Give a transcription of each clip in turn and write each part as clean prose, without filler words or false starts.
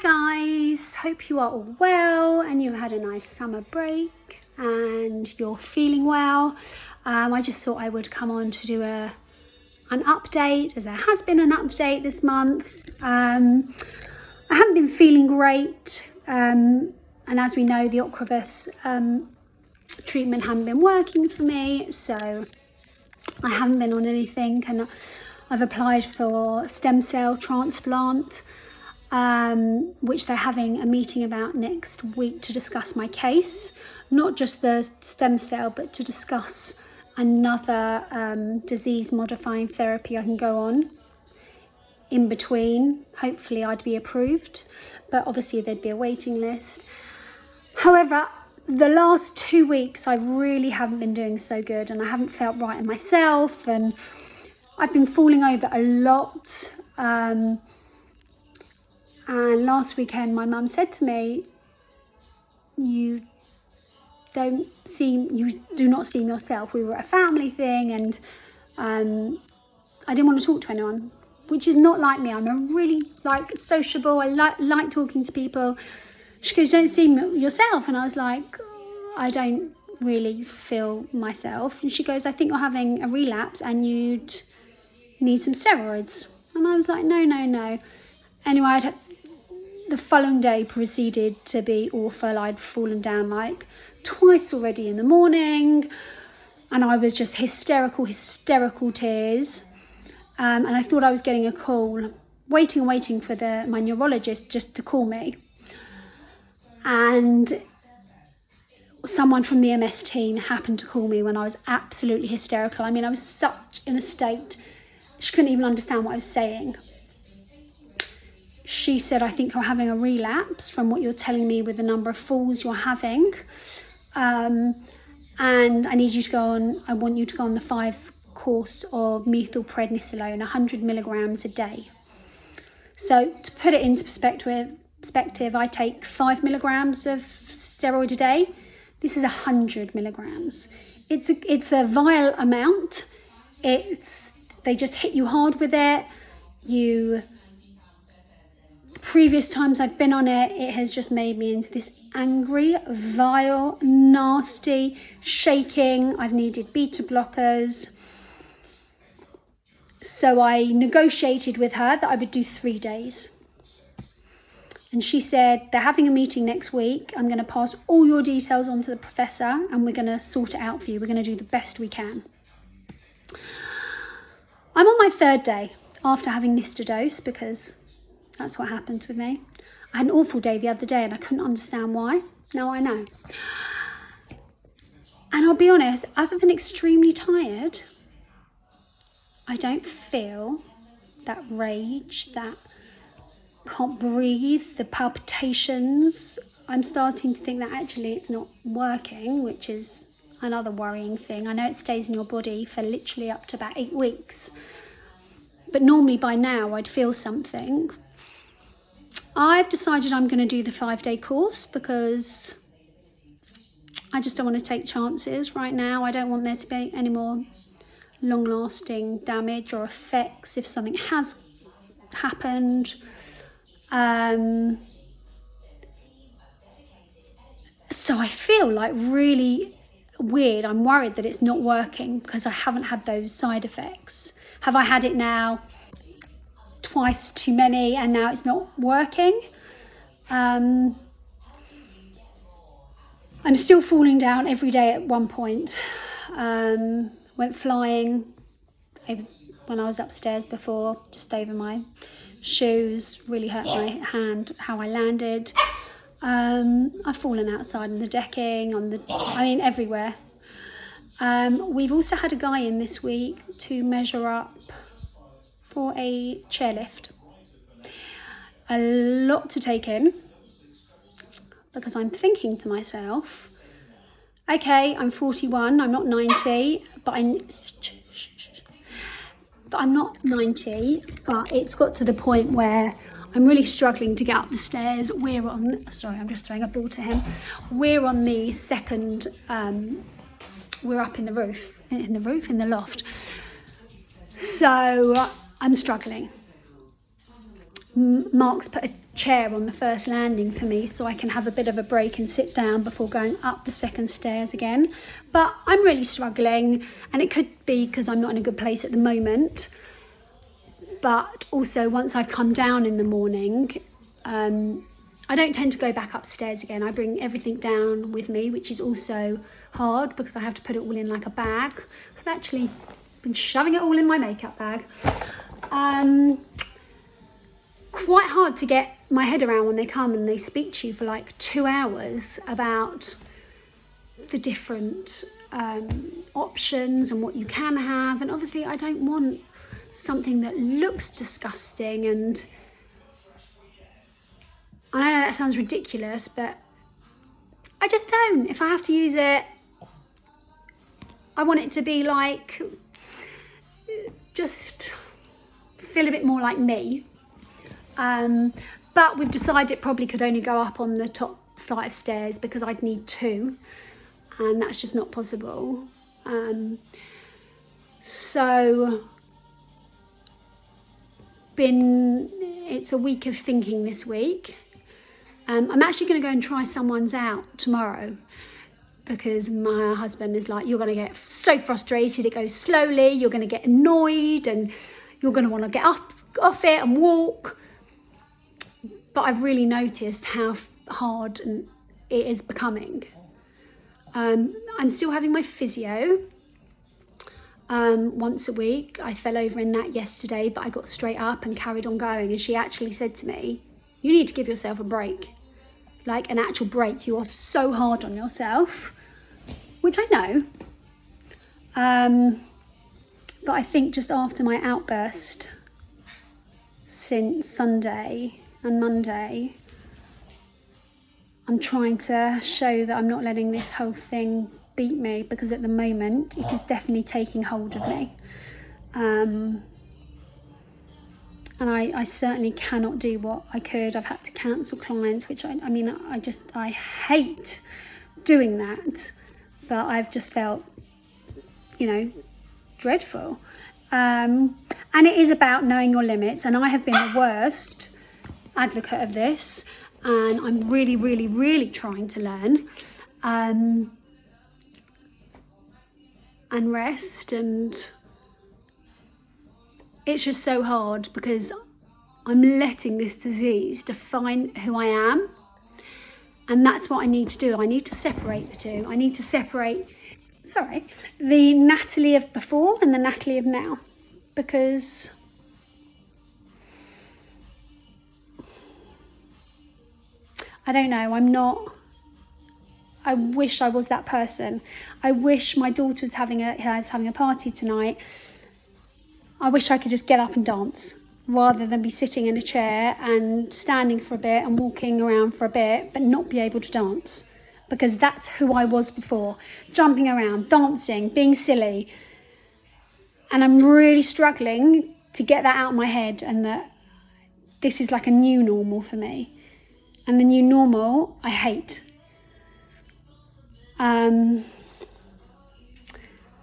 guys, hope you are all well and you had a nice summer break and you're feeling well. I just thought I would come on to do an update, as there has been an update this month. I haven't been feeling great, and as we know, the Ocrevus treatment hadn't been working for me, so I haven't been on anything, and I've applied for stem cell transplant, which they're having a meeting about next week to discuss my case, not just the stem cell, but to discuss another disease modifying therapy I can go on in between. Hopefully I'd be approved, but obviously there'd be a waiting list. However, the last 2 weeks I really haven't been doing so good, and I haven't felt right in myself, and I've been falling over a lot. And last weekend my mum said to me, you do not seem yourself. We were at a family thing, and I didn't want to talk to anyone, which is not like me. I'm a really sociable. I like talking to people. She goes, you don't seem yourself. And I was like, I don't really feel myself. And she goes, I think you're having a relapse and you'd need some steroids. And I was like, no. Anyway, the following day proceeded to be awful. I'd fallen down twice already in the morning, and I was just hysterical tears. And I thought I was getting a call, waiting for my neurologist just to call me. And someone from the MS team happened to call me when I was absolutely hysterical. I mean, I was such in a state, she couldn't even understand what I was saying. She said, I think you're having a relapse from what you're telling me with the number of falls you're having. And I need you to I want you to go on the 5-course of methylprednisolone, 100 milligrams a day. So to put it into perspective, I take 5 milligrams of steroid a day. This is 100 milligrams. It's a vile amount. They just hit you hard with it. Previous times I've been on it, it has just made me into this angry, vile, nasty, shaking. I've needed beta blockers. So I negotiated with her that I would do 3 days. And she said, they're having a meeting next week. I'm going to pass all your details on to the professor and we're going to sort it out for you. We're going to do the best we can. I'm on my 3rd day after having missed a dose, because that's what happened with me. I had an awful day the other day and I couldn't understand why. Now I know. And I'll be honest, other than extremely tired, I don't feel that rage, that can't breathe, the palpitations. I'm starting to think that actually it's not working, which is another worrying thing. I know it stays in your body for literally up to about 8 weeks. But normally by now I'd feel something. I've decided I'm going to do the 5-day course because I just don't want to take chances right now. I don't want there to be any more long-lasting damage or effects if something has happened. So I feel really weird. I'm worried that it's not working because I haven't had those side effects. Have I had it now twice too many and now it's not working? I'm still falling down every day at one point. Went flying when I was upstairs before, just over my shoes, really hurt my hand how I landed. I've fallen outside on the decking, everywhere. We've also had a guy in this week to measure up for a chairlift. A lot to take in, because I'm thinking to myself, okay, I'm 41, I'm not 90, but I'm not 90, but it's got to the point where I'm really struggling to get up the stairs. I'm just throwing a ball to him. We're on the second, we're up in the loft. So I'm struggling. Mark's put a chair on the first landing for me so I can have a bit of a break and sit down before going up the second stairs again. But I'm really struggling, and it could be because I'm not in a good place at the moment. But also once I've come down in the morning, I don't tend to go back upstairs again. I bring everything down with me, which is also hard because I have to put it all in like a bag. I've actually been shoving it all in my makeup bag. Quite hard to get my head around when they come and they speak to you for like 2 hours about the different options and what you can have. And obviously I don't want something that looks disgusting, and I know that sounds ridiculous, but I just don't. If I have to use it, I want it to be like, just feel a bit more like me. But we've decided it probably could only go up on the top flight of stairs because I'd need 2, and that's just not possible. So it's a week of thinking this week. I'm actually going to go and try someone's out tomorrow because my husband is like, you're going to get so frustrated, it goes slowly, you're going to get annoyed and you're going to want to get up off it and walk. But I've really noticed how hard it is becoming. I'm still having my physio once a week. I fell over in that yesterday, but I got straight up and carried on going. And she actually said to me, you need to give yourself a break, like an actual break. You are so hard on yourself, which I know. But I think just after my outburst since Sunday and Monday, I'm trying to show that I'm not letting this whole thing beat me, because at the moment it is definitely taking hold of me. And I certainly cannot do what I could. I've had to cancel clients, which I hate doing that, but I've just felt, dreadful. And it is about knowing your limits, and I have been the worst advocate of this, and I'm really, really, really trying to learn and rest, and it's just so hard because I'm letting this disease define who I am, and that's what I need to do. I need to separate the two. I need to separate the Natalie of before and the Natalie of now, because I don't know, I wish I was that person. I wish my daughter was having a party tonight. I wish I could just get up and dance rather than be sitting in a chair and standing for a bit and walking around for a bit but not be able to dance, because that's who I was before, jumping around, dancing, being silly. And I'm really struggling to get that out of my head, and that this is like a new normal for me. And the new normal, I hate.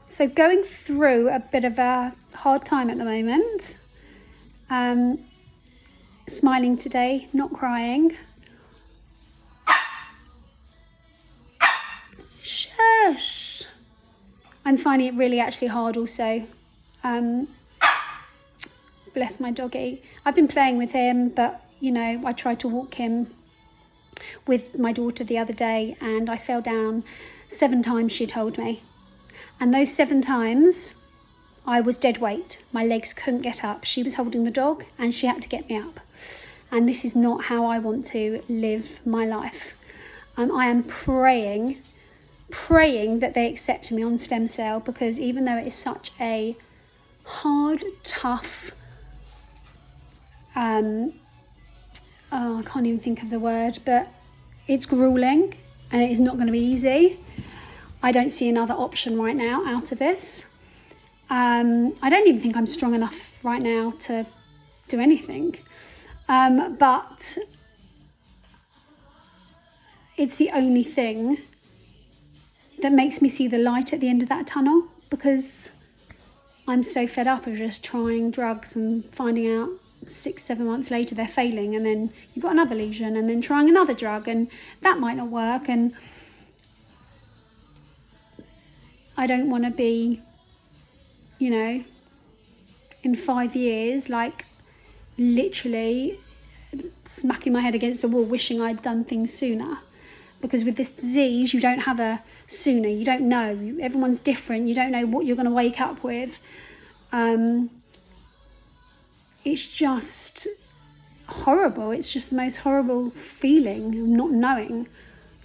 So going through a bit of a hard time at the moment. Smiling today, not crying. Shush. I'm finding it really actually hard also. Bless my doggy. I've been playing with him, but I tried to walk him with my daughter the other day, and I fell down 7 times, she told me. And those 7 times I was dead weight. My legs couldn't get up. She was holding the dog and she had to get me up. And this is not how I want to live my life. I am praying that they accept me on stem cell, because even though it is such a hard, tough, I can't even think of the word, but it's grueling and it is not going to be easy. I don't see another option right now out of this. I don't even think I'm strong enough right now to do anything. But it's the only thing that makes me see the light at the end of that tunnel, because I'm so fed up of just trying drugs and finding out 6-7 months later they're failing, and then you've got another lesion, and then trying another drug, and that might not work. And I don't want to be, you know, in 5 years, like literally smacking my head against a wall wishing I'd done things sooner. Because with this disease, you don't have a sooner. You don't know. Everyone's different. You don't know what you're going to wake up with. It's just horrible. It's just the most horrible feeling of not knowing.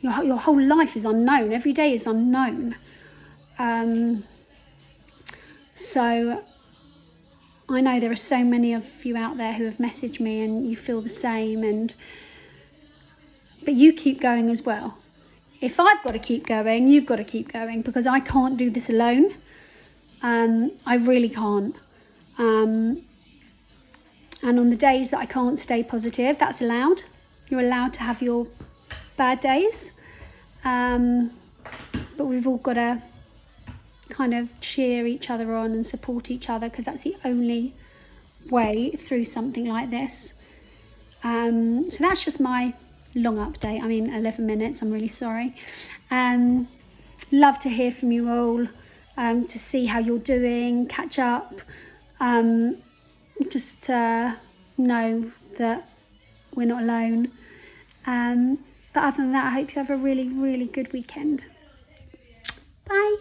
Your whole life is unknown. Every day is unknown. So I know there are so many of you out there who have messaged me and you feel the same, but you keep going as well. If I've got to keep going, you've got to keep going, because I can't do this alone. I really can't. And on the days that I can't stay positive, that's allowed. You're allowed to have your bad days. But we've all got to kind of cheer each other on and support each other, because that's the only way through something like this. So that's just my long update. 11 minutes. I'm really sorry. Love to hear from you all, to see how you're doing, catch up, just to know that we're not alone. But other than that, I hope you have a really, really good weekend. Bye.